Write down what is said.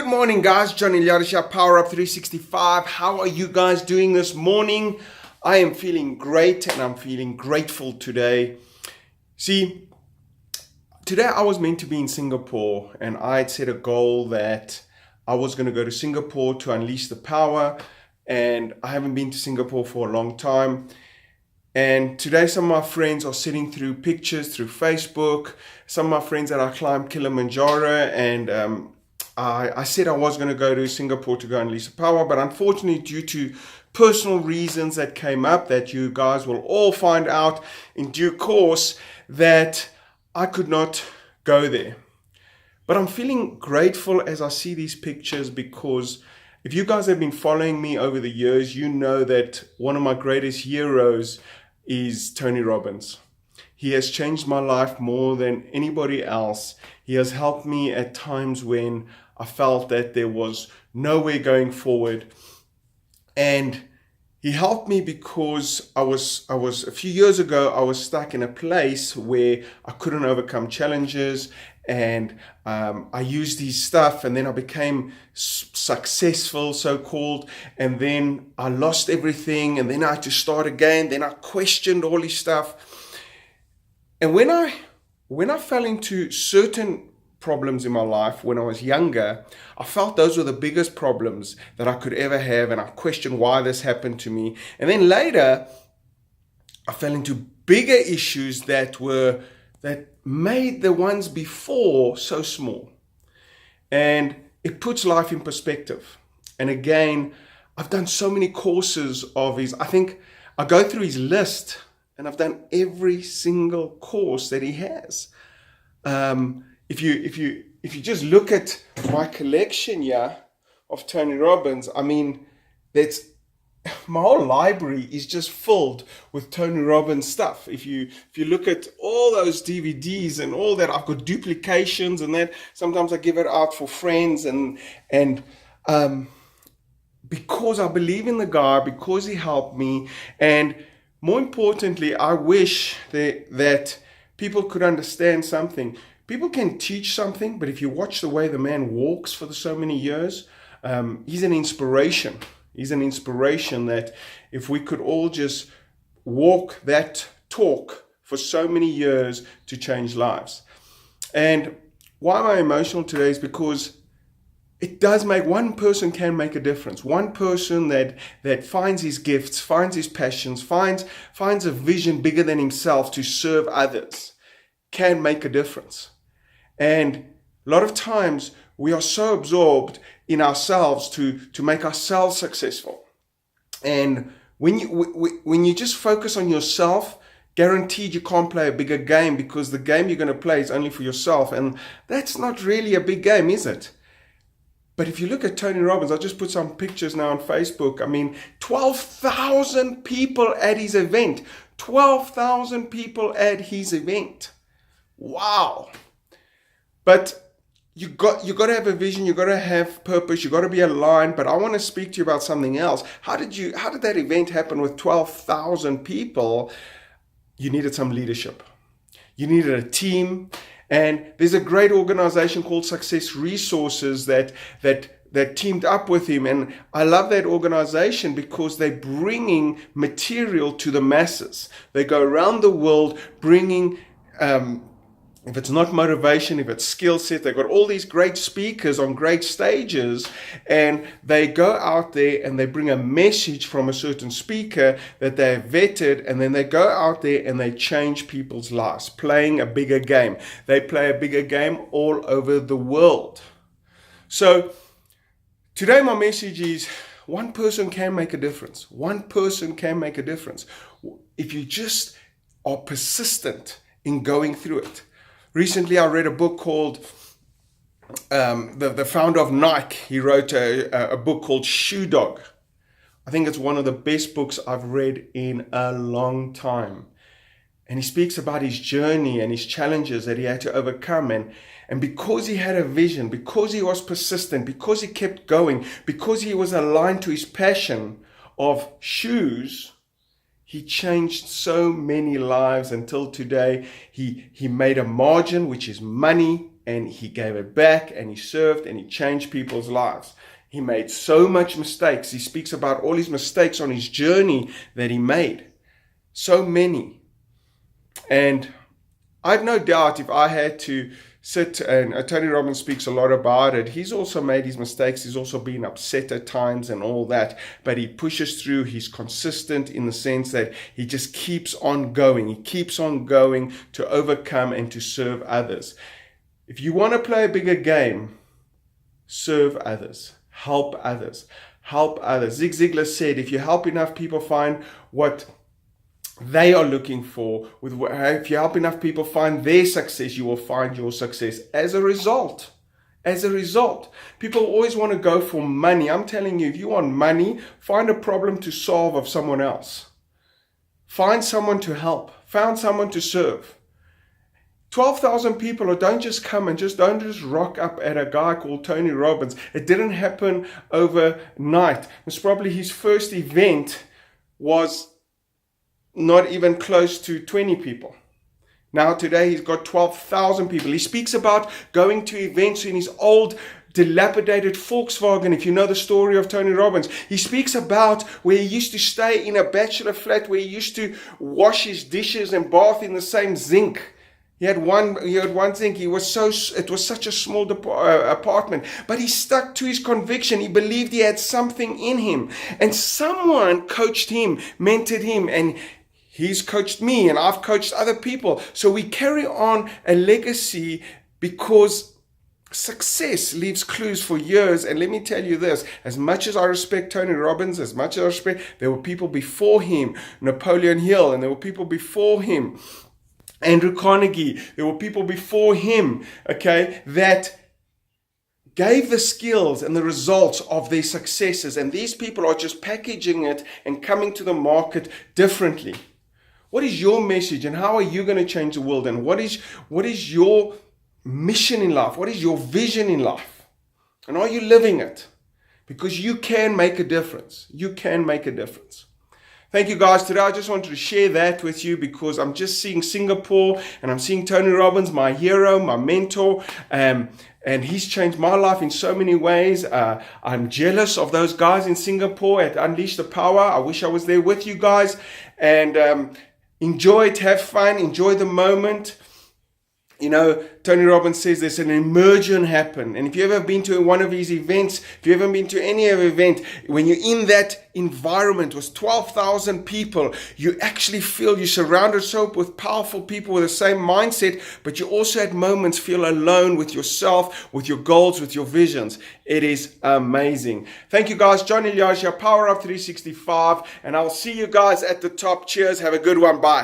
Good morning, guys. Johnny Liarisha, Power Up 365. How are you guys doing this morning? I am feeling great and I'm feeling grateful today. See, today I was meant to be in Singapore and I had set a goal that I was going to go to Singapore to unleash the power, and I haven't been to Singapore for a long time. And today some of my friends are sitting through pictures through Facebook. Some of my friends that I climbed Kilimanjaro, and I said I was going to go to Singapore to go and unleash the power, but unfortunately due to personal reasons that came up that you guys will all find out in due course, that I could not go there. But I'm feeling grateful as I see these pictures, because if you guys have been following me over the years, you know that one of my greatest heroes is Tony Robbins. He has changed my life more than anybody else. He has helped me at times when I felt that there was nowhere going forward. And he helped me because I was a few years ago, I was stuck in a place where I couldn't overcome challenges, and I used his stuff, and then I became successful, so-called, and then I lost everything, and then I had to start again. Then I questioned all his stuff. And when I fell into certain problems in my life when I was younger, I felt those were the biggest problems that I could ever have, and I questioned why this happened to me. And then later, I fell into bigger issues that made the ones before so small. And it puts life in perspective. And again, I've done so many courses of his. I think I go through his list, and I've done every single course that he has. If you just look at my collection here of Tony Robbins, I mean, my whole library is just filled with Tony Robbins stuff. If you look at all those DVDs and all that, I've got duplications and that. Sometimes I give it out for friends, and because I believe in the guy, because he helped me, and more importantly, I wish that people could understand something. People can teach something, but if you watch the way the man walks for so many years, he's an inspiration. He's an inspiration that if we could all just walk that talk for so many years to change lives. And why am I emotional today is because it does make, one person can make a difference. One person that finds his gifts, finds his passions, finds a vision bigger than himself to serve others, can make a difference. And a lot of times we are so absorbed in ourselves to make ourselves successful. And when you just focus on yourself, guaranteed you can't play a bigger game, because the game you're going to play is only for yourself. And that's not really a big game, is it? But if you look at Tony Robbins, I'll just put some pictures now on Facebook. I mean, 12,000 people at his event. 12,000 people at his event. Wow. But you got to have a vision, you got to have purpose, you got to be aligned. But I want to speak to you about something else. How did that event happen with 12,000 people? You needed some leadership. You needed a team. And there's a great organization called Success Resources that teamed up with him. And I love that organization because they're bringing material to the masses. They go around the world bringing, if it's not motivation, if it's skill set, they've got all these great speakers on great stages, and they go out there and they bring a message from a certain speaker that they've vetted, and then they go out there and they change people's lives, playing a bigger game. They play a bigger game all over the world. So today my message is, one person can make a difference. One person can make a difference if you just are persistent in going through it. Recently, I read a book called, the founder of Nike, he wrote a book called Shoe Dog. I think it's one of the best books I've read in a long time. And he speaks about his journey and his challenges that he had to overcome. And because he had a vision, because he was persistent, because he kept going, because he was aligned to his passion of shoes, he changed so many lives until today. He made a margin, which is money, and he gave it back, and he served, and he changed people's lives. He made so much mistakes. He speaks about all his mistakes on his journey that he made. So many. And I've no doubt if I had to sit, and Tony Robbins speaks a lot about it, he's also made his mistakes. He's also been upset at times and all that, but he pushes through. He's consistent in the sense that he just keeps on going. He keeps on going to overcome and to serve others. If you want to play a bigger game, serve others, help others, help others. Zig Ziglar said, if you help enough people find what they are looking for, if you help enough people find their success, you will find your success. As a result, people always want to go for money. I'm telling you, if you want money, find a problem to solve of someone else. Find someone to help. Find someone to serve. 12,000 people, or don't just come and don't just rock up at a guy called Tony Robbins. It didn't happen overnight. It's probably his first event was not even close to 20 people. Now today he's got 12,000 people. He speaks about going to events in his old dilapidated Volkswagen. If you know the story of Tony Robbins, he speaks about where he used to stay in a bachelor flat, where he used to wash his dishes and bath in the same zinc. He had one thing. It was such a small apartment, but he stuck to his conviction. He believed he had something in him, and someone coached him, mentored him, and he's coached me, and I've coached other people. So we carry on a legacy because success leaves clues for years. And let me tell you this, as much as I respect Tony Robbins, as much as I respect, there were people before him, Napoleon Hill, and there were people before him, Andrew Carnegie, there were people before him, okay, that gave the skills and the results of their successes. And these people are just packaging it and coming to the market differently. What is your message, and how are you going to change the world? And what is your mission in life? What is your vision in life? And are you living it? Because you can make a difference. You can make a difference. Thank you guys. Today I just wanted to share that with you because I'm just seeing Singapore, and I'm seeing Tony Robbins, my hero, my mentor, and he's changed my life in so many ways. I'm jealous of those guys in Singapore at Unleash the Power. I wish I was there with you guys. And enjoy it, have fun, enjoy the moment. You know, Tony Robbins says there's an immersion happen. And if you've ever been to one of his events, if you've ever been to any other event, when you're in that environment with 12,000 people, you actually feel you're surrounded so with powerful people with the same mindset, but you also at moments feel alone with yourself, with your goals, with your visions. It is amazing. Thank you guys. John Elijah, Power Up 365, and I'll see you guys at the top. Cheers. Have a good one. Bye.